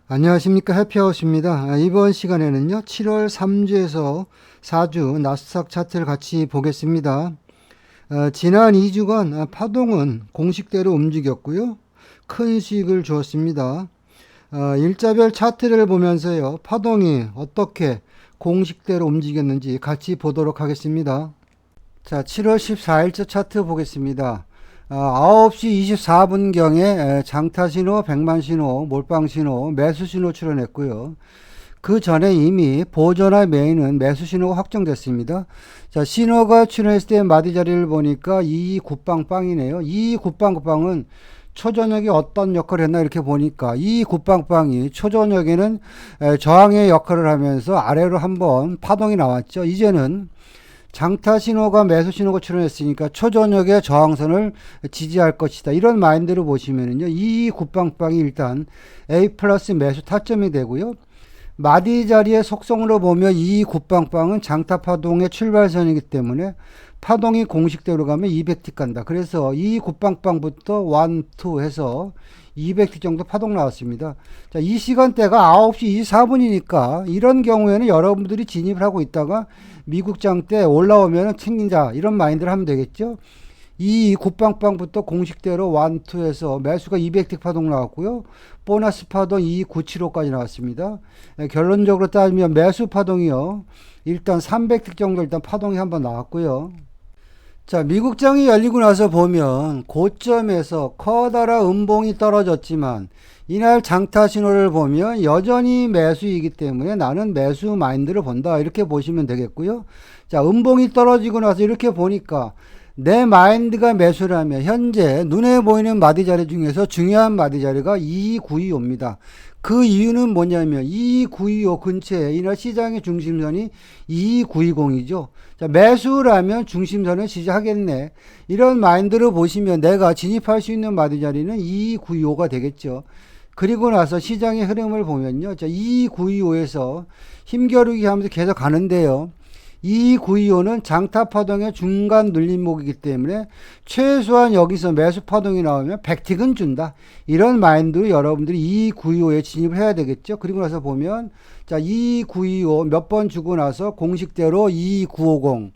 안녕하십니까. 해피하우스입니다. 이번 시간에는요 7월 3주에서 4주 나스닥 차트를 같이 보겠습니다. 지난 2주간 파동은 공식대로 움직였고요, 큰 수익을 주었습니다. 일자별 차트를 보면서요 파동이 어떻게 공식대로 움직였는지 같이 보도록 하겠습니다. 자, 7월 14일자 차트 보겠습니다. 9시 24분경에 장타신호, 백만신호, 몰빵신호, 매수신호 출현했고요. 그 전에 이미 보조나 메인은 매수신호가 확정됐습니다. 자, 신호가 출현했을 때 마디 자리를 보니까 2298빵이네요. 2298빵은 초저녁에 어떤 역할을 했나 이렇게 보니까 이 굿빵빵이 초저녁에는 저항의 역할을 하면서 아래로 한번 파동이 나왔죠. 이제는 장타 신호가 매수 신호가 출현했으니까 초저녁에 저항선을 지지할 것이다, 이런 마인드로 보시면은요 이 굿빵빵이 일단 A 플러스 매수 타점이 되고요, 마디 자리의 속성으로 보면 이 굿빵빵은 장타 파동의 출발선이기 때문에 파동이 공식대로 가면 200틱 간다. 그래서 이 굿빵빵부터 1, 2 해서 200틱 정도 파동 나왔습니다. 자, 이 시간대가 9시 24분이니까 이런 경우에는 여러분들이 진입을 하고 있다가 미국장 때 올라오면 챙긴자, 이런 마인드를 하면 되겠죠. 이 굿빵빵부터 공식대로 1, 2에서 매수가 200틱 파동 나왔고요. 보너스 파동 2975까지 나왔습니다. 결론적으로 따지면 매수 파동이요, 일단 300틱 정도 일단 파동이 한번 나왔고요. 자, 미국장이 열리고 나서 보면 고점에서 커다란 음봉이 떨어졌지만 이날 장타 신호를 보면 여전히 매수이기 때문에 나는 매수 마인드를 본다, 이렇게 보시면 되겠고요. 자, 음봉이 떨어지고 나서 이렇게 보니까 내 마인드가 매수라면 현재 눈에 보이는 마디 자리 중에서 중요한 마디 자리가 2925입니다. 그 이유는 뭐냐면 2925 근처에 이날 시장의 중심선이 2920이죠. 자, 매수라면 중심선을 지지하겠네, 이런 마인드로 보시면 내가 진입할 수 있는 마디 자리는 2925가 되겠죠. 그리고 나서 시장의 흐름을 보면요, 자, 2925에서 힘겨루기 하면서 계속 가는데요, 2925는 장타 파동의 중간 눌림목이기 때문에 최소한 여기서 매수 파동이 나오면 100틱은 준다, 이런 마인드로 여러분들이 2925에 진입을 해야 되겠죠. 그리고 나서 보면 자, 2925 몇 번 주고 나서 공식대로 2950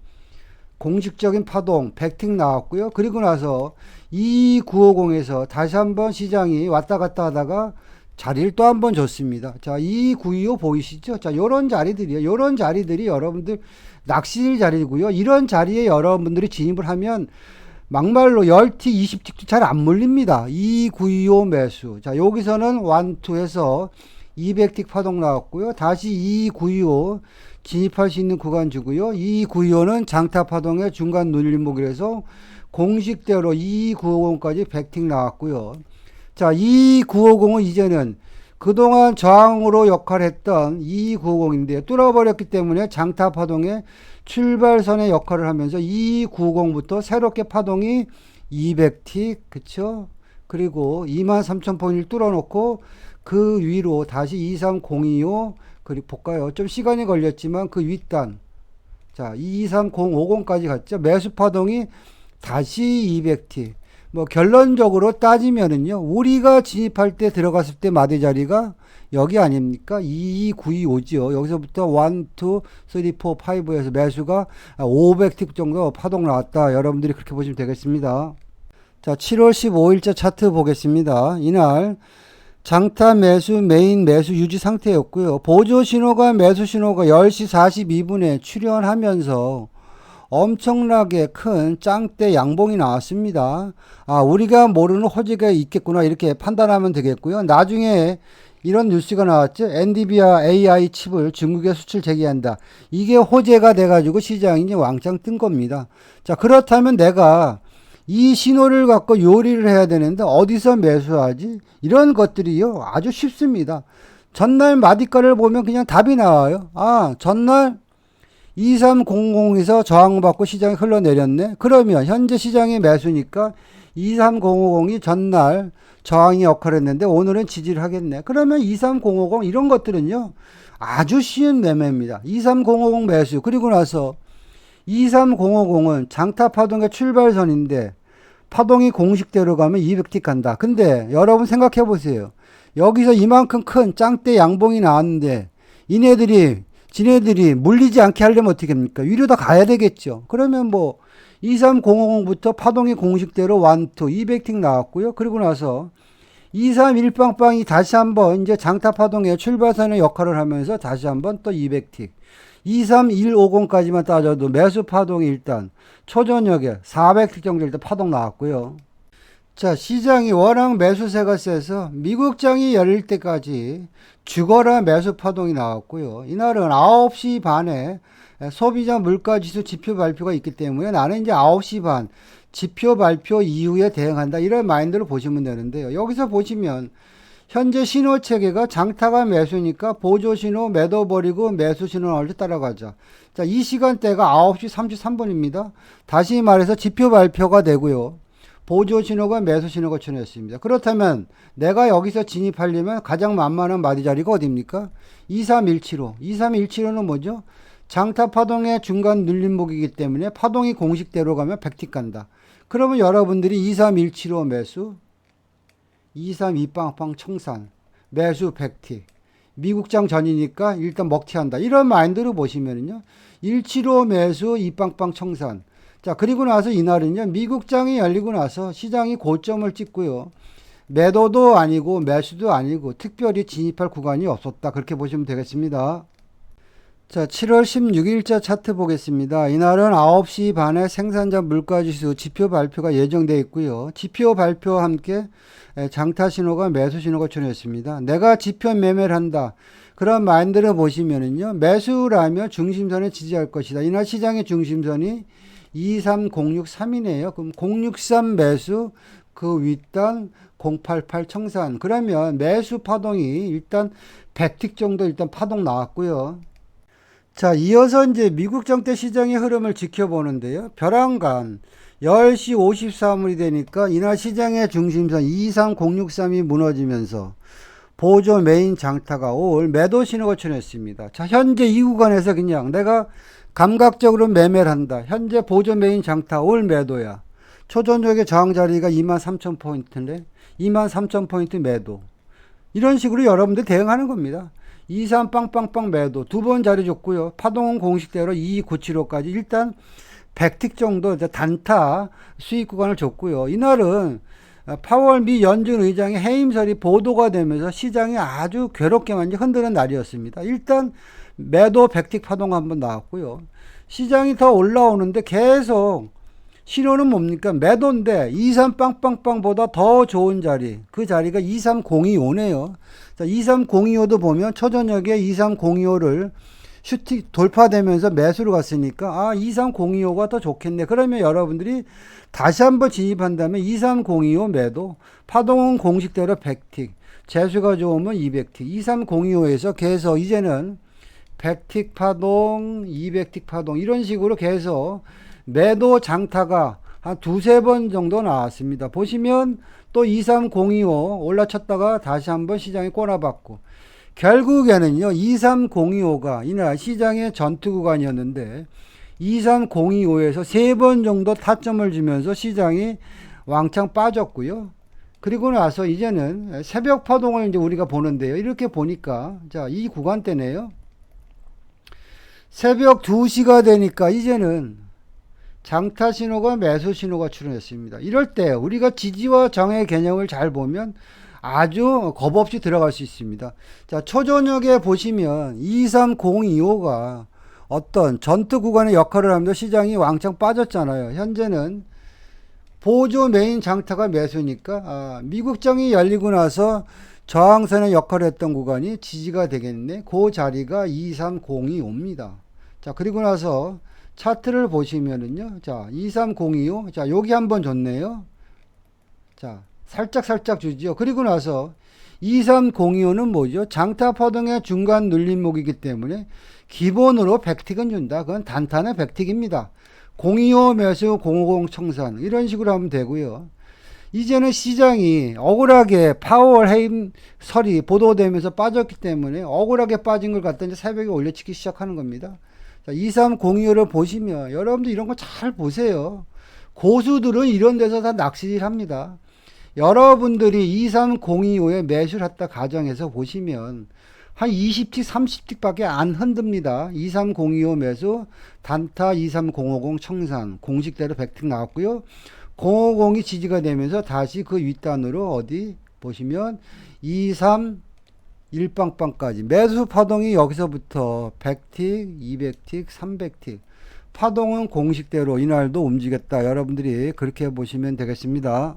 공식적인 파동 100틱 나왔고요. 그리고 나서 2950에서 다시 한번 시장이 왔다 갔다 하다가 자리를 또 한번 줬습니다. 자, 2925 보이시죠? 자, 요런 자리들이요, 요런 자리들이 여러분들 낚시 자리고요. 이런 자리에 여러분들이 진입을 하면 막말로 10틱, 20틱도 잘 안 물립니다. 2925 매수. 자, 여기서는 1, 2 해서 200틱 파동 나왔고요. 다시 2925 진입할 수 있는 구간 주고요. 2925는 장타 파동의 중간 눌림목이라서 공식대로 2950까지 100틱 나왔고요. 자, 2950은 이제는 그동안 저항으로 역할했던 2950인데 뚫어버렸기 때문에 장타 파동의 출발선의 역할을 하면서 2950부터 새롭게 파동이 200틱, 그쵸? 그리고 23,000포인트를 뚫어놓고 그 위로 다시 23025, 그리고 볼까요? 좀 시간이 걸렸지만 그 윗단, 자, 23050까지 갔죠. 매수 파동이 다시 200틱. 뭐 결론적으로 따지면은요, 우리가 진입할 때 들어갔을 때 마디 자리가 여기 아닙니까? 22925죠. 여기서부터 1, 2, 3, 4, 5에서 매수가 500틱 정도 파동 나왔다, 여러분들이 그렇게 보시면 되겠습니다. 자, 7월 15일자 차트 보겠습니다. 이날 장타 매수, 메인 매수 유지 상태였고요. 보조 신호가 매수 신호가 10시 42분에 출현하면서 엄청나게 큰 짱대 양봉이 나왔습니다. 우리가 모르는 호재가 있겠구나, 이렇게 판단하면 되겠고요. 나중에 이런 뉴스가 나왔죠. 엔비디아 AI 칩을 중국에 수출 재개한다. 이게 호재가 돼가지고 시장이 이제 왕창 뜬 겁니다. 자, 그렇다면 내가 이 신호를 갖고 요리를 해야 되는데 어디서 매수하지? 이런 것들이요, 아주 쉽습니다. 전날 마디가를 보면 그냥 답이 나와요. 전날 2300에서 저항받고 시장이 흘러내렸네. 그러면 현재 시장의 매수니까 23050이 전날 저항이 역할을 했는데 오늘은 지지를 하겠네. 그러면 23050 이런 것들은요, 아주 쉬운 매매입니다. 23050 매수. 그리고 나서 23050은 장타 파동의 출발선인데 파동이 공식대로 가면 200틱 간다. 근데 여러분 생각해 보세요. 여기서 이만큼 큰 짱대 양봉이 나왔는데 지네들이 물리지 않게 하려면 어떻게 합니까? 위로 다 가야 되겠죠. 그러면 뭐 23050부터 파동이 공식대로 1, 2, 200틱 나왔고요. 그리고 나서 231빵빵이 다시 한번 이제 장타 파동의 출발선의 역할을 하면서 다시 한번 또 200틱. 23150까지만 따져도 매수 파동이 일단 초저녁에 400틱 정도 일단 파동 나왔고요. 자, 시장이 워낙 매수세가 세서 미국장이 열릴 때까지 죽어라 매수 파동이 나왔고요. 이날은 9시 반에 소비자 물가지수 지표 발표가 있기 때문에 나는 이제 9시 반 지표 발표 이후에 대응한다. 이런 마인드로 보시면 되는데요. 여기서 보시면 현재 신호 체계가 장타가 매수니까 보조 신호 매도 버리고 매수 신호 나올 때 따라가자. 자, 이 시간대가 9시 33분입니다. 다시 말해서 지표 발표가 되고요. 보조 신호가 매수 신호가 출현했습니다. 그렇다면 내가 여기서 진입하려면 가장 만만한 마디 자리가 어디입니까? 23175. 23175는 뭐죠? 장타 파동의 중간 눌림목이기 때문에 파동이 공식대로 가면 100틱 간다. 그러면 여러분들이 23175 매수, 232빵빵 청산, 매수 100틱. 미국장 전이니까 일단 먹튀한다. 이런 마인드로 보시면은요. 175 매수, 2빵빵 청산. 자, 그리고 나서 이날은요. 미국장이 열리고 나서 시장이 고점을 찍고요. 매도도 아니고 매수도 아니고 특별히 진입할 구간이 없었다. 그렇게 보시면 되겠습니다. 자, 7월 16일자 차트 보겠습니다. 이날은 9시 반에 생산자 물가지수 지표 발표가 예정되어 있고요. 지표 발표와 함께 장타 신호가 매수 신호가 출현했습니다. 내가 지표 매매를 한다. 그런 마인드를 보시면은요. 매수라면 중심선에 지지할 것이다. 이날 시장의 중심선이 23063이네요. 그럼 063 매수, 그 윗단 088 청산. 그러면 매수 파동이 일단 100틱 정도 일단 파동 나왔고요. 자, 이어서 이제 미국 정대 시장의 흐름을 지켜보는데요. 벼랑간 10시 54분이 되니까 이날 시장의 중심선 23063이 무너지면서 보조 메인 장타가 올 매도 신호가 출현했습니다. 자, 현재 이 구간에서 그냥 내가 감각적으로 매매를 한다. 현재 보조 메인 장타 올 매도야. 초저녁의 저항 자리가 23,000포인트인데 23,000포인트 매도. 이런 식으로 여러분들 대응하는 겁니다. 23 빵빵빵 매도 두 번 자리 줬고요. 파동은 공식대로 2975까지 일단 100틱 정도 단타 수익 구간을 줬고요. 이날은 파월 미 연준 의장의 해임설이 보도가 되면서 시장이 아주 괴롭게만 흔드는 날이었습니다. 일단 매도 100틱 파동 한번 나왔고요. 시장이 더 올라오는데 계속 신호는 뭡니까? 매도인데 23 빵빵빵보다 더 좋은 자리, 그 자리가 23025네요. 자, 23025도 보면 초저녁에 23025를 슈팅 돌파되면서 매수를 갔으니까 23025가 더 좋겠네. 그러면 여러분들이 다시 한번 진입한다면 23025 매도, 파동은 공식대로 100틱, 재수가 좋으면 200틱, 23025에서 계속 이제는 100틱 파동, 200틱 파동 이런 식으로 계속 매도 장타가 한 두세 번 정도 나왔습니다. 보시면 또 23025 올라쳤다가 다시 한번 시장에 꼬라박고 결국에는요 23025가 이날 시장의 전투 구간이었는데 23025에서 세 번 정도 타점을 주면서 시장이 왕창 빠졌고요. 그리고 나서 이제는 새벽 파동을 이제 우리가 보는데요. 이렇게 보니까 자, 이 구간대네요. 새벽 2시가 되니까 이제는 장타 신호가 매수 신호가 출현했습니다. 이럴 때 우리가 지지와 정의 개념을 잘 보면 아주 겁 없이 들어갈 수 있습니다. 자, 초저녁에 보시면 23025가 어떤 전투 구간의 역할을 하면서 시장이 왕창 빠졌잖아요. 현재는 보조 메인 장타가 매수니까 미국장이 열리고 나서 저항선의 역할을 했던 구간이 지지가 되겠네. 그 자리가 23025입니다. 자, 그리고 나서 차트를 보시면은요. 자, 23025. 자, 여기 한번 줬네요. 자, 살짝 주죠. 그리고 나서 23025는 뭐죠? 장타 파동의 중간 눌림목이기 때문에 기본으로 100틱은 준다. 그건 단타는 100틱입니다. 025 매수, 050 청산. 이런 식으로 하면 되고요. 이제는 시장이 억울하게 파월 해임 설이 보도되면서 빠졌기 때문에 억울하게 빠진 걸 갖다 이제 새벽에 올려치기 시작하는 겁니다. 자, 2302를 보시면 여러분들 이런 거 잘 보세요. 고수들은 이런 데서 다 낚시질 합니다. 여러분들이 23025에 매수를 했다 가정해서 보시면 한 20틱, 30틱 밖에 안 흔듭니다. 23025 매수, 단타 23050 청산, 공식대로 100틱 나왔고요. 050이 지지가 되면서 다시 그 윗단으로 어디 보시면 23 1빵빵까지 매수 파동이 여기서부터 100틱, 200틱, 300틱 파동은 공식대로 이날도 움직였다. 여러분들이 그렇게 보시면 되겠습니다.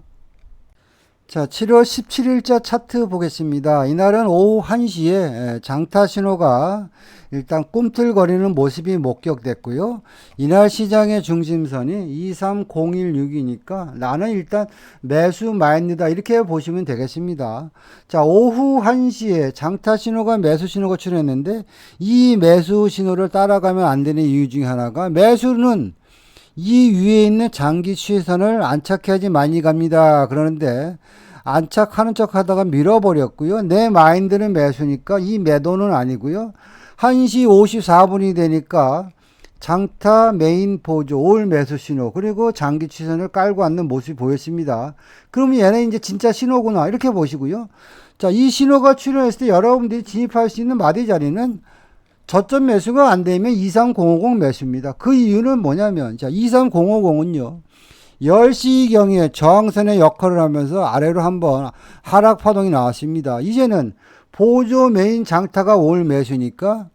자, 7월 17일자 차트 보겠습니다. 이날은 오후 1시에 장타 신호가 일단 꿈틀거리는 모습이 목격됐고요. 이날 시장의 중심선이 23016이니까 나는 일단 매수 마인드다 이렇게 보시면 되겠습니다. 자, 오후 1시에 장타 신호가 매수 신호가 출현했는데 이 매수 신호를 따라가면 안 되는 이유 중에 하나가 매수는 이 위에 있는 장기 추세선을 안착해야지 많이 갑니다. 그러는데 안착하는 척 하다가 밀어버렸고요. 내 마인드는 매수니까 이 매도는 아니고요. 1시 54분이 되니까 장타 메인 보조 올 매수 신호 그리고 장기 추세선을 깔고 앉는 모습이 보였습니다. 그러면 얘는 이제 진짜 신호구나 이렇게 보시고요. 자, 이 신호가 출현했을 때 여러분들이 진입할 수 있는 마디 자리는 저점 매수가 안 되면 23050 매수입니다. 그 이유는 뭐냐면, 자, 23050은요, 10시경에 저항선의 역할을 하면서 아래로 한번 하락 파동이 나왔습니다. 이제는 보조 메인 장타가 올 매수니까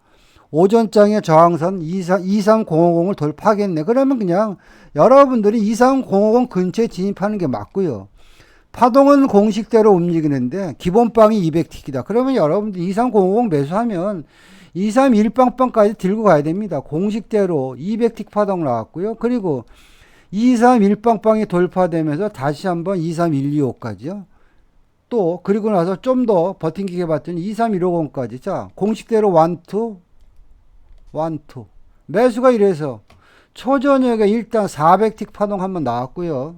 오전장의 저항선 23050을 돌파하겠네. 그러면 그냥 여러분들이 23050 근처에 진입하는 게 맞고요. 파동은 공식대로 움직이는데 기본빵이 200틱이다. 그러면 여러분들 23050 매수하면 231빵빵까지 들고 가야 됩니다. 공식대로 200틱 파동 나왔고요. 그리고 231빵빵이 돌파되면서 다시 한번 23125까지요. 또 그리고 나서 좀 더 버팅기게 봤더니 23150까지. 자, 공식대로 1, 2 매수가 이래서 초저녁에 일단 400틱 파동 한번 나왔고요.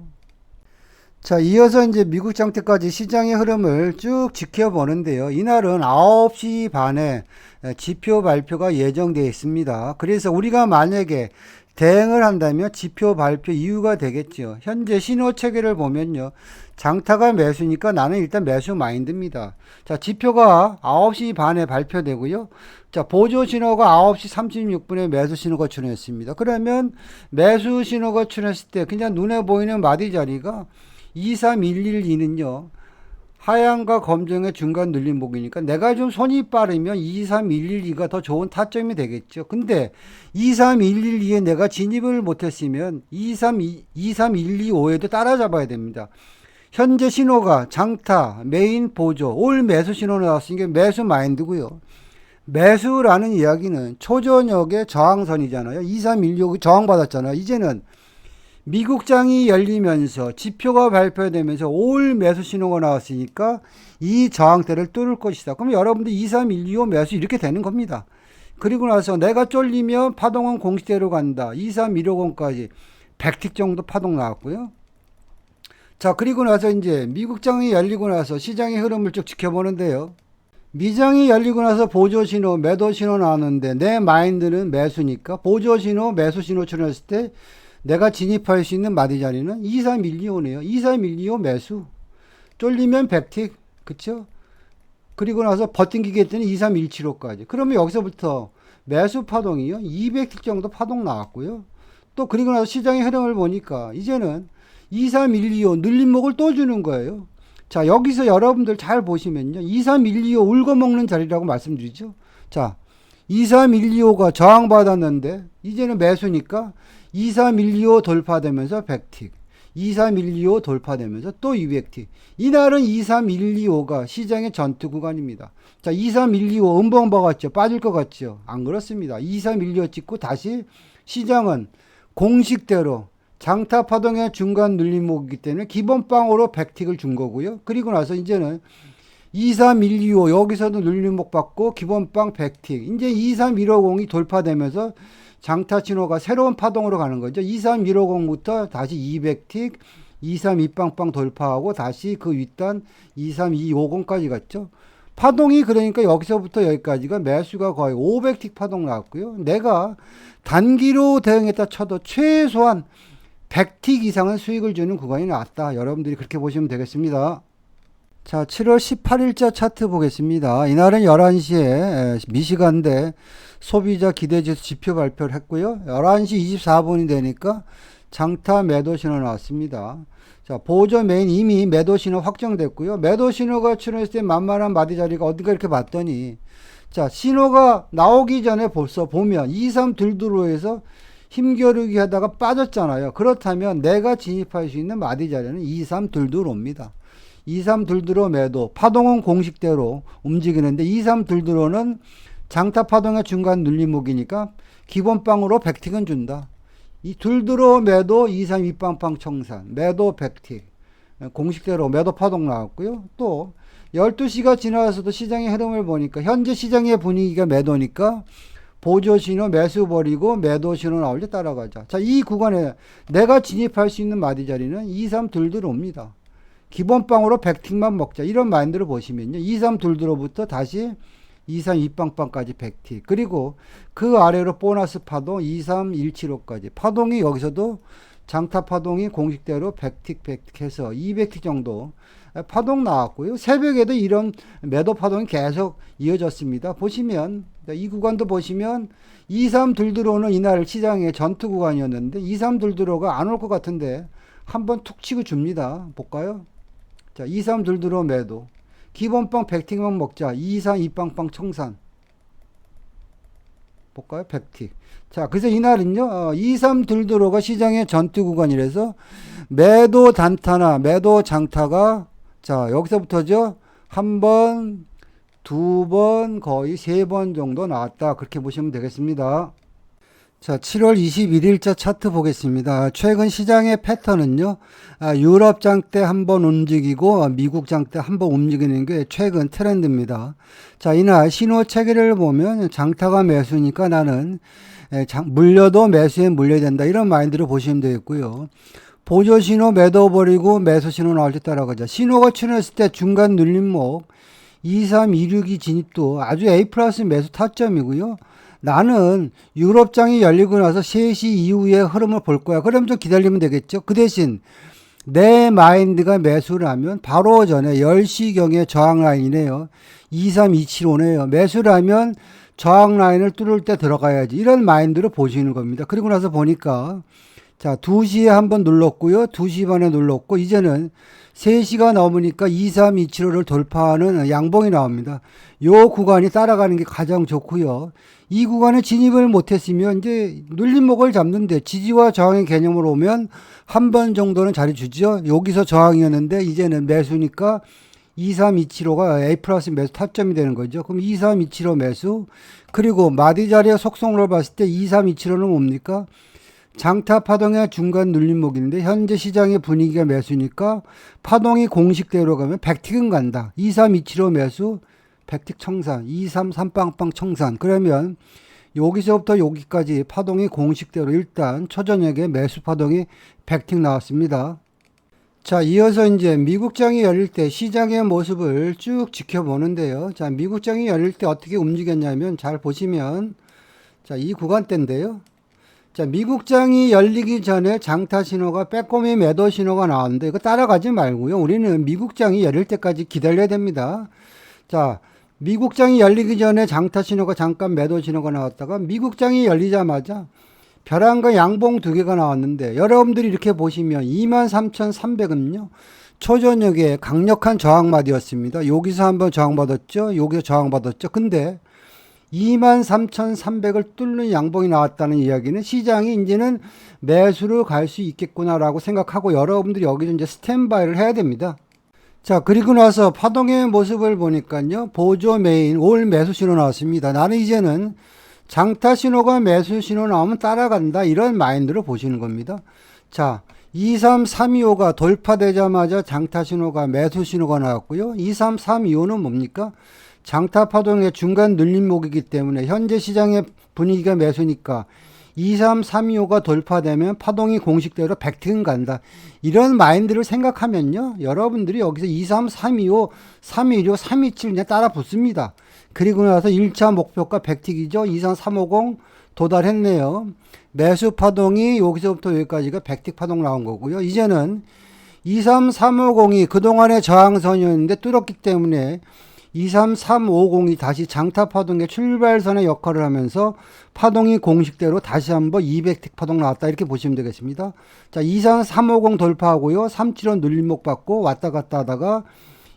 자, 이어서 이제 미국 장대까지 시장의 흐름을 쭉 지켜보는데요. 이날은 9시 반에 지표 발표가 예정되어 있습니다. 그래서 우리가 만약에 대응을 한다면 지표 발표 이유가 되겠죠. 현재 신호 체계를 보면요. 장타가 매수니까 나는 일단 매수 마인드입니다. 자, 지표가 9시 반에 발표되고요. 자, 보조 신호가 9시 36분에 매수 신호가 출현했습니다. 그러면 매수 신호가 출현했을 때 그냥 눈에 보이는 마디 자리가 23112는요. 하향과 검정의 중간 눌림목이니까 내가 좀 손이 빠르면 23112가 더 좋은 타점이 되겠죠. 근데 23112에 내가 진입을 못했으면 23125에도 따라잡아야 됩니다. 현재 신호가 장타, 메인 보조, 올 매수 신호 나왔으니까 매수 마인드고요. 매수라는 이야기는 초저녁의 저항선이잖아요. 2316 저항받았잖아요. 이제는 미국장이 열리면서 지표가 발표되면서 올 매수 신호가 나왔으니까 이 저항대를 뚫을 것이다. 그럼 여러분들 23125 매수 이렇게 되는 겁니다. 그리고 나서 내가 쫄리면 파동은 공식대로 간다. 23150까지 100틱 정도 파동 나왔고요. 자, 그리고 나서 이제 미국장이 열리고 나서 시장의 흐름을 쭉 지켜보는데요. 미장이 열리고 나서 보조 신호, 매도 신호 나왔는데 내 마인드는 매수니까 보조 신호, 매수 신호 출현했을 때 내가 진입할 수 있는 마디 자리는 23125네요. 23125 매수. 쫄리면 100틱. 그쵸? 그리고 나서 버팅기게 했더니 23175까지. 그러면 여기서부터 매수 파동이요. 200틱 정도 파동 나왔고요. 또 그리고 나서 시장의 흐름을 보니까 이제는 23125 눌림목을 또 주는 거예요. 자, 여기서 여러분들 잘 보시면요. 23125 울고먹는 자리라고 말씀드리죠. 자, 23125가 저항받았는데 이제는 매수니까 23125 돌파되면서 100틱, 23125 돌파되면서 또 200틱. 이날은 23125가 시장의 전투 구간입니다. 자, 23125 음봉 박았죠. 빠질 것 같죠. 안 그렇습니다. 23125 찍고 다시 시장은 공식대로 장타 파동의 중간 눌림목이기 때문에 기본빵으로 100틱을 준 거고요. 그리고 나서 이제는 23125 여기서도 눌림목 받고 기본빵 100틱. 이제 23150이 돌파되면서 장타 신호가 새로운 파동으로 가는 거죠. 23150부터 다시 200틱, 232빵빵 돌파하고 다시 그 윗단 23250까지 갔죠. 파동이 그러니까 여기서부터 여기까지가 매수가 거의 500틱 파동 나왔고요. 내가 단기로 대응했다 쳐도 최소한 100틱 이상은 수익을 주는 구간이 나왔다. 여러분들이 그렇게 보시면 되겠습니다. 자, 7월 18일자 차트 보겠습니다. 이날은 11시에 미시간대 소비자 기대지수 지표 발표를 했고요. 11시 24분이 되니까 장타 매도 신호 나왔습니다. 자, 보조 메인 이미 매도 신호 확정됐고요. 매도 신호가 출현했을 때 만만한 마디 자리가 어딘가 이렇게 봤더니, 자, 신호가 나오기 전에 벌써 보면 23 들드로에서 힘겨루기 하다가 빠졌잖아요. 그렇다면 내가 진입할 수 있는 마디 자리는 23 들드로입니다. 23 들드로 매도, 파동은 공식대로 움직이는데 23 들드로는 장타 파동의 중간 눌림목이니까 기본빵으로 100틱은 준다. 이 들드로 매도 23 윗빵빵 청산, 매도 100틱, 공식대로 매도 파동 나왔고요. 또 12시가 지나서도 시장의 흐름을 보니까 현재 시장의 분위기가 매도니까 보조 신호 매수 버리고 매도 신호 나올 때 따라가자. 자, 이 구간에 내가 진입할 수 있는 마디 자리는 23 들드로입니다. 기본빵으로 100틱만 먹자. 이런 마인드로 보시면요. 23 들드로부터 다시 23 윗빵빵까지 100틱. 그리고 그 아래로 보너스 파동 23 175까지. 파동이 여기서도 장타 파동이 공식대로 100틱 100틱 해서 200틱 정도 파동 나왔고요. 새벽에도 이런 매도 파동이 계속 이어졌습니다. 보시면 이 구간도 보시면 23 들드로는 이날 시장의 전투 구간이었는데 23 들드로가 안 올 것 같은데 한번 툭 치고 줍니다. 볼까요? 자, 23 들드로 매도. 기본빵 100틱만 먹자. 23 2빵빵 청산. 볼까요? 100틱. 자, 그래서 이날은요, 23 들드로가 시장의 전투 구간이라서 매도 단타나 매도 장타가, 자, 여기서부터죠, 한 번, 두 번, 거의 세 번 정도 나왔다. 그렇게 보시면 되겠습니다. 자, 7월 21일자 차트 보겠습니다. 최근 시장의 패턴은요, 유럽 장대 한번 움직이고 미국 장대 한번 움직이는 게 최근 트렌드입니다. 자, 이날 신호 체계를 보면 장타가 매수니까 나는 물려도 매수에 물려야 된다. 이런 마인드로 보시면 되겠고요. 보조 신호 매도 버리고 매수 신호 나올 때 따라가자. 신호가 출현했을 때 중간 눌림목 23262 진입도 아주 A 플러스 매수 타점이고요. 나는 유럽장이 열리고 나서 3시 이후에 흐름을 볼 거야. 그럼 좀 기다리면 되겠죠. 그 대신 내 마인드가 매수를 하면 바로 전에 10시경에 저항 라인이네요. 23275네요. 매수를 하면 저항 라인을 뚫을 때 들어가야지. 이런 마인드로 보시는 겁니다. 그리고 나서 보니까 자, 2시에 한번 눌렀고요. 2시 반에 눌렀고 이제는 3시가 넘으니까 23275를 돌파하는 양봉이 나옵니다. 요 구간이 따라가는 게 가장 좋고요. 이 구간에 진입을 못했으면 이제 눌림목을 잡는데 지지와 저항의 개념으로 오면 한 번 정도는 자리 주죠. 여기서 저항이었는데 이제는 매수니까 23275가 A 플러스 매수 타점이 되는 거죠. 그럼 23275 매수. 그리고 마디 자리의 속성으로 봤을 때 23275는 뭡니까? 장타 파동의 중간 눌림목인데 현재 시장의 분위기가 매수니까 파동이 공식대로 가면 100틱은 간다. 23275 매수 100틱 청산, 233빵빵 청산. 그러면 여기서부터 여기까지 파동이 공식대로 일단 초저녁에 매수 파동이 100틱 나왔습니다. 자, 이어서 이제 미국장이 열릴 때 시장의 모습을 쭉 지켜보는데요. 자, 미국장이 열릴 때 어떻게 움직였냐면 잘 보시면 자, 이 구간대인데요. 자, 미국장이 열리기 전에 장타 신호가 빼꼼히 매도 신호가 나왔는데 이거 따라가지 말고요. 우리는 미국장이 열릴 때까지 기다려야 됩니다. 자, 미국장이 열리기 전에 장타 신호가 잠깐 매도 신호가 나왔다가 미국장이 열리자마자 벼랑과 양봉 두 개가 나왔는데 여러분들이 이렇게 보시면 23,300은요. 초저녁에 강력한 저항마디였습니다. 여기서 한번 저항받았죠. 여기서 저항받았죠. 근데 23,300을 뚫는 양봉이 나왔다는 이야기는 시장이 이제는 매수를 갈 수 있겠구나라고 생각하고 여러분들이 여기서 이제 스탠바이를 해야 됩니다. 자, 그리고 나서 파동의 모습을 보니까요. 보조 메인 올 매수 신호 나왔습니다. 나는 이제는 장타 신호가 매수 신호 나오면 따라간다. 이런 마인드로 보시는 겁니다. 자, 23325가 돌파되자마자 장타 신호가 매수 신호가 나왔고요. 23325는 뭡니까? 장타 파동의 중간 눌림목이기 때문에 현재 시장의 분위기가 매수니까 23325가 돌파되면 파동이 공식대로 100틱은 간다. 이런 마인드를 생각하면요, 여러분들이 여기서 23325, 316, 327 그냥 따라 붙습니다. 그리고 나서 1차 목표가 100틱이죠. 23350 도달했네요. 매수 파동이 여기서부터 여기까지가 100틱 파동 나온 거고요. 이제는 23350이 그동안의 저항선이었는데 뚫었기 때문에 23350이 다시 장타 파동의 출발선의 역할을 하면서 파동이 공식대로 다시 한번 200틱 파동 나왔다, 이렇게 보시면 되겠습니다. 자, 23350 돌파하고요. 375 눌림목 받고 왔다 갔다 하다가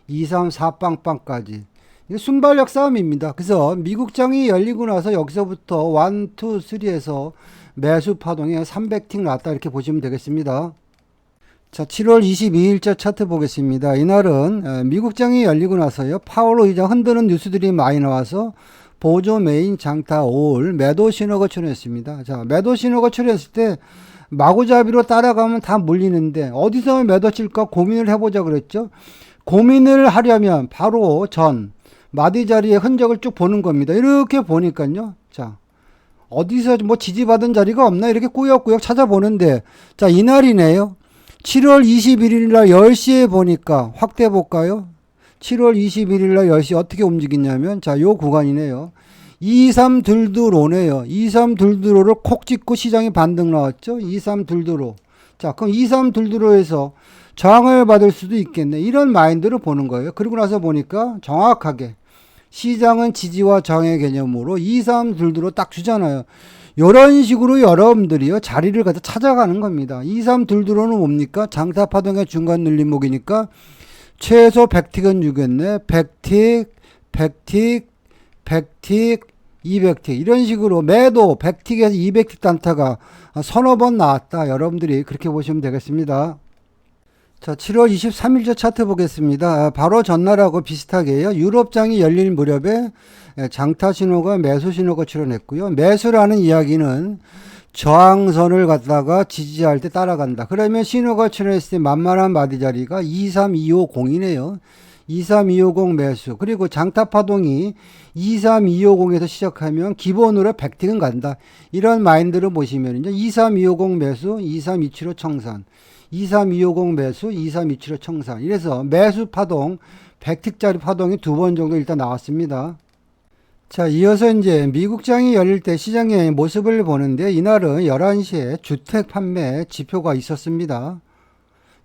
234빵빵까지. 이게 순발력 싸움입니다. 그래서 미국장이 열리고 나서 여기서부터 1, 2, 3에서 매수 파동에 300틱 나왔다, 이렇게 보시면 되겠습니다. 자, 7월 22일자 차트 보겠습니다. 이날은 미국장이 열리고 나서요, 파월 의장 흔드는 뉴스들이 많이 나와서 보조 메인 장타 올 매도 신호가 출현했습니다. 자, 매도 신호가 출현했을 때 마구잡이로 따라가면 다 물리는데 어디서 매도 칠까 고민을 해보자 그랬죠. 고민을 하려면 바로 전 마디 자리의 흔적을 쭉 보는 겁니다. 이렇게 보니까요, 자, 어디서 뭐 지지받은 자리가 없나 이렇게 꾸역꾸역 찾아보는데, 자, 이날이네요. 7월 21일 날 10시에 보니까 확대 볼까요? 7월 21일 날 10시 어떻게 움직이냐면, 자, 요 구간이네요. 2322로네요. 2322로를 콕 찍고 시장이 반등 나왔죠? 2322로. 자, 그럼 2322로에서 저항을 받을 수도 있겠네. 이런 마인드로 보는 거예요. 그리고 나서 보니까 정확하게 시장은 지지와 저항의 개념으로 2322로 딱 주잖아요. 이런 식으로 여러분들이요, 자리를 갖다 찾아가는 겁니다. 2322로는 뭡니까? 장타 파동의 중간 눌림목이니까 최소 100틱은 주겠네. 100틱, 100틱, 100틱, 200틱. 이런 식으로 매도 100틱에서 200틱 단타가 서너 번 나왔다. 여러분들이 그렇게 보시면 되겠습니다. 자, 7월 23일자 차트 보겠습니다. 바로 전날하고 비슷하게요. 유럽장이 열릴 무렵에 장타 신호가 매수 신호가 출현했고요. 매수라는 이야기는 저항선을 갖다가 지지할 때 따라간다. 그러면 신호가 출현했을 때 만만한 마디 자리가 23250이네요. 23250 매수. 그리고 장타 파동이 23250에서 시작하면 기본으로 100틱은 간다. 이런 마인드로 보시면요, 23250 매수, 23275 청산. 23250 매수, 23275 청산. 이래서 매수 파동, 100틱짜리 파동이 두 번 정도 일단 나왔습니다. 자, 이어서 이제 미국장이 열릴 때 시장의 모습을 보는데, 이날은 11시에 주택 판매 지표가 있었습니다.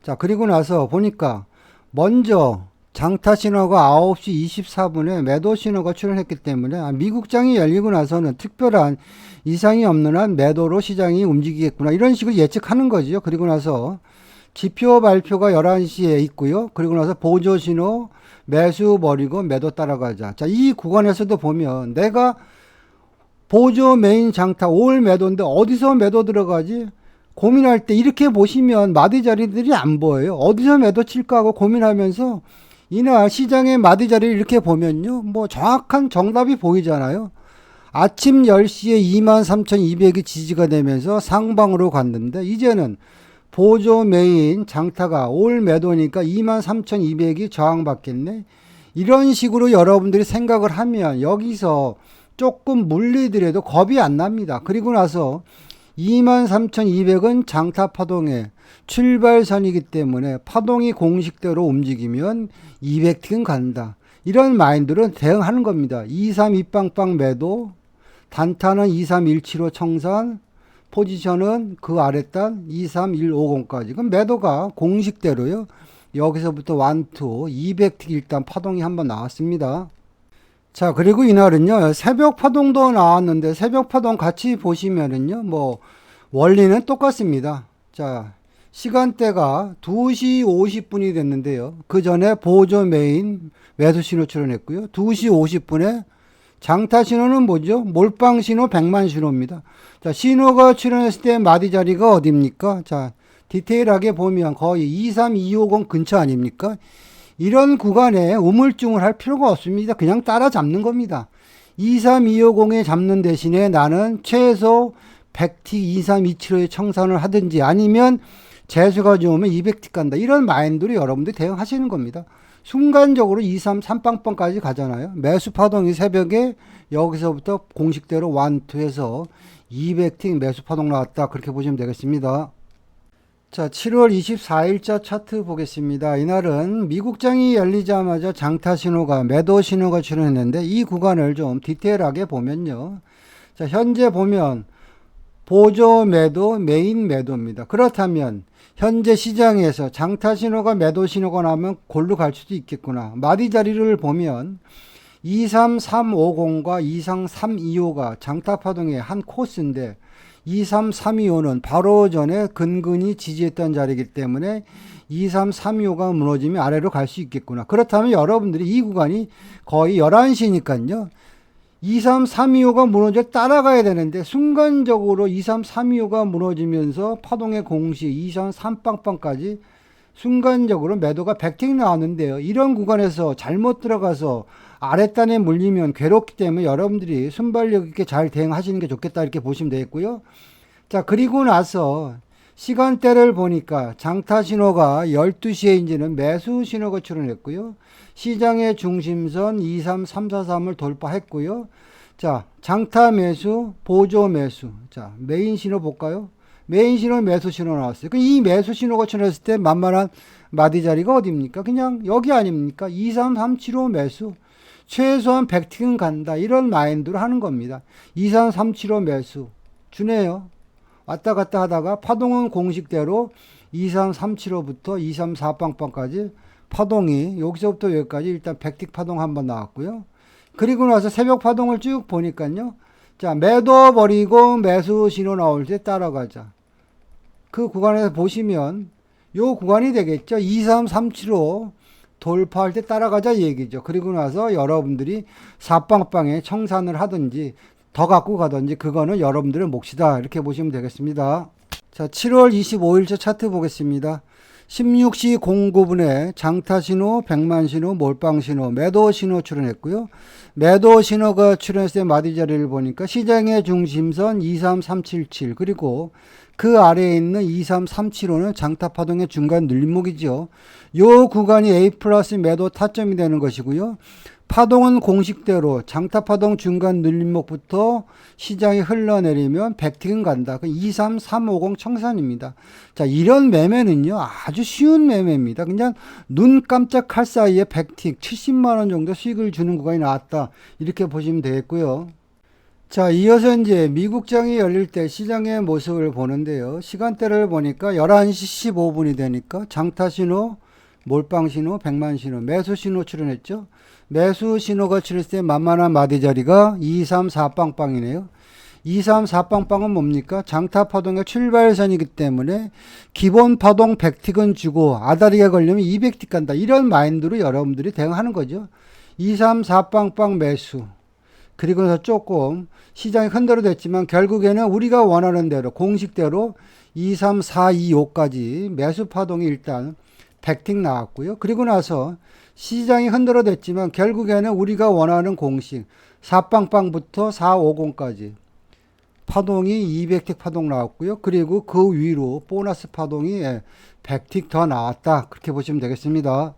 자, 그리고 나서 보니까 먼저 장타 신호가 9시 24분에 매도 신호가 출현했기 때문에 미국장이 열리고 나서는 특별한 이상이 없는 한 매도로 시장이 움직이겠구나, 이런 식으로 예측하는 거죠. 그리고 나서 지표 발표가 11시에 있고요. 그리고 나서 보조 신호 매수 버리고 매도 따라가자. 자, 이 구간에서도 보면 내가 보조 메인 장타 올 매도인데 어디서 매도 들어가지? 고민할 때 이렇게 보시면 마디 자리들이 안 보여요. 어디서 매도 칠까 하고 고민하면서 이날 시장의 마디 자리를 이렇게 보면요, 뭐 정확한 정답이 보이잖아요. 아침 10시에 23,200이 지지가 되면서 상방으로 갔는데, 이제는 보조 메인 장타가 올 매도니까 23,200이 저항받겠네. 이런 식으로 여러분들이 생각을 하면 여기서 조금 물리더라도 겁이 안 납니다. 그리고 나서 23,200은 장타 파동의 출발선이기 때문에 파동이 공식대로 움직이면 200틱은 간다. 이런 마인드로 대응하는 겁니다. 232빵빵 매도, 단타는 23175 청산, 포지션은 그 아랫단 23150까지. 그럼 매도가 공식대로요, 여기서부터 1, 2, 200틱 일단 파동이 한번 나왔습니다. 자, 그리고 이날은요, 새벽 파동도 나왔는데 새벽 파동 같이 보시면은요, 뭐 원리는 똑같습니다. 자, 시간대가 2시 50분이 됐는데요. 그 전에 보조 메인 매수 신호 출현했고요. 2시 50분에 장타 신호는 뭐죠? 몰빵 신호 100만 신호입니다. 자, 신호가 출현했을 때 마디 자리가 어딥니까? 자, 디테일하게 보면 거의 23250 근처 아닙니까? 이런 구간에 우물쭈물 할 필요가 없습니다. 그냥 따라잡는 겁니다. 23250에 잡는 대신에 나는 최소 100틱 23275에 청산을 하든지 아니면 재수가 좋으면 200틱 간다. 이런 마인드로 여러분들이 대응하시는 겁니다. 순간적으로 2, 3, 3빵빵까지 가잖아요. 매수 파동이 새벽에 여기서부터 공식대로 1, 2 해서 200틱 매수 파동 나왔다. 그렇게 보시면 되겠습니다. 자, 7월 24일자 차트 보겠습니다. 이날은 미국장이 열리자마자 장타 신호가, 매도 신호가 출현했는데 이 구간을 좀 디테일하게 보면요. 자, 현재 보면 보조 매도, 메인 매도입니다. 그렇다면 현재 시장에서 장타 신호가, 매도 신호가 나면 골로 갈 수도 있겠구나. 마디 자리를 보면 23350과 23325가 장타 파동의 한 코스인데 23325는 바로 전에 근근히 지지했던 자리이기 때문에 23325가 무너지면 아래로 갈 수 있겠구나. 그렇다면 여러분들이 이 구간이 거의 11시니까요. 23325가 무너져 따라가야 되는데 순간적으로 23325가 무너지면서 파동의 공시 233빵빵까지 순간적으로 매도가 100틱 나왔는데요. 이런 구간에서 잘못 들어가서 아랫단에 물리면 괴롭기 때문에 여러분들이 순발력 있게 잘 대응하시는 게 좋겠다 이렇게 보시면 되겠고요. 자, 그리고 나서 시간대를 보니까 장타 신호가 12시에 이제는 매수 신호가 출현했고요. 시장의 중심선 23343을 돌파했고요. 자, 장타 매수, 보조 매수. 자, 메인 신호 볼까요? 메인 신호 매수 신호 나왔어요. 이 매수 신호가 출현했을 때 만만한 마디 자리가 어디입니까? 그냥 여기 아닙니까? 23375 매수. 최소한 100틱은 간다. 이런 마인드로 하는 겁니다. 23375 매수. 주네요. 왔다 갔다 하다가 파동은 공식대로 23375부터 234빵빵까지 파동이 여기서부터 여기까지 일단 100틱 파동 한번 나왔고요. 그리고 나서 새벽 파동을 쭉 보니까요. 자, 매도 버리고 매수 신호 나올 때 따라가자. 그 구간에서 보시면 요 구간이 되겠죠. 23375 돌파할 때 따라가자 얘기죠. 그리고 나서 여러분들이 사빵빵에 청산을 하든지 더 갖고 가든지 그거는 여러분들의 몫이다. 이렇게 보시면 되겠습니다. 자, 7월 25일자 차트 보겠습니다. 16시 09분에 장타 신호, 백만 신호, 몰빵 신호, 매도 신호 출현했고요. 매도 신호가 출현했을 때 마디 자리를 보니까 시장의 중심선 23377 그리고 그 아래에 있는 23375는 장타 파동의 중간 눌림목이죠. 요 구간이 A 플러스 매도 타점이 되는 것이고요. 파동은 공식대로 장타 파동 중간 눌림목부터 시장이 흘러내리면 100틱은 간다. 23350 청산입니다. 자, 이런 매매는요, 아주 쉬운 매매입니다. 그냥 눈 깜짝할 사이에 100틱, 70만원 정도 수익을 주는 구간이 나왔다. 이렇게 보시면 되겠고요. 자, 이어서 이제 미국장이 열릴 때 시장의 모습을 보는데요. 시간대를 보니까 11시 15분이 되니까 장타 신호, 몰빵 신호, 백만 신호, 매수 신호 출현했죠. 매수 신호가 출현했을 때 만만한 마디 자리가 234빵빵이네요. 234빵빵은 뭡니까? 장타 파동의 출발선이기 때문에 기본 파동 100틱은 주고 아다리가 걸리면 200틱 간다. 이런 마인드로 여러분들이 대응하는 거죠. 234빵빵 매수. 그리고 나서 조금 시장이 흔들어댔지만 결국에는 우리가 원하는 대로 공식대로 23425까지 매수 파동이 일단 100틱 나왔고요. 그리고 나서 시장이 흔들어댔지만 결국에는 우리가 원하는 공식 4빵빵부터 450까지 파동이 200틱 파동 나왔고요. 그리고 그 위로 보너스 파동이 100틱 더 나왔다. 그렇게 보시면 되겠습니다.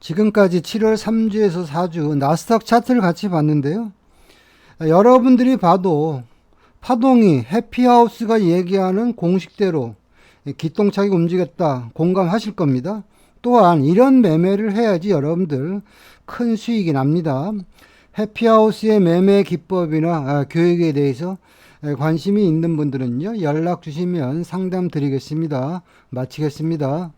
지금까지 7월 3주에서 4주 나스닥 차트를 같이 봤는데요. 여러분들이 봐도 파동이 해피하우스가 얘기하는 공식대로 기똥차게 움직였다 공감하실 겁니다. 또한 이런 매매를 해야지 여러분들 큰 수익이 납니다. 해피하우스의 매매 기법이나 교육에 대해서 관심이 있는 분들은요, 연락 주시면 상담 드리겠습니다. 마치겠습니다.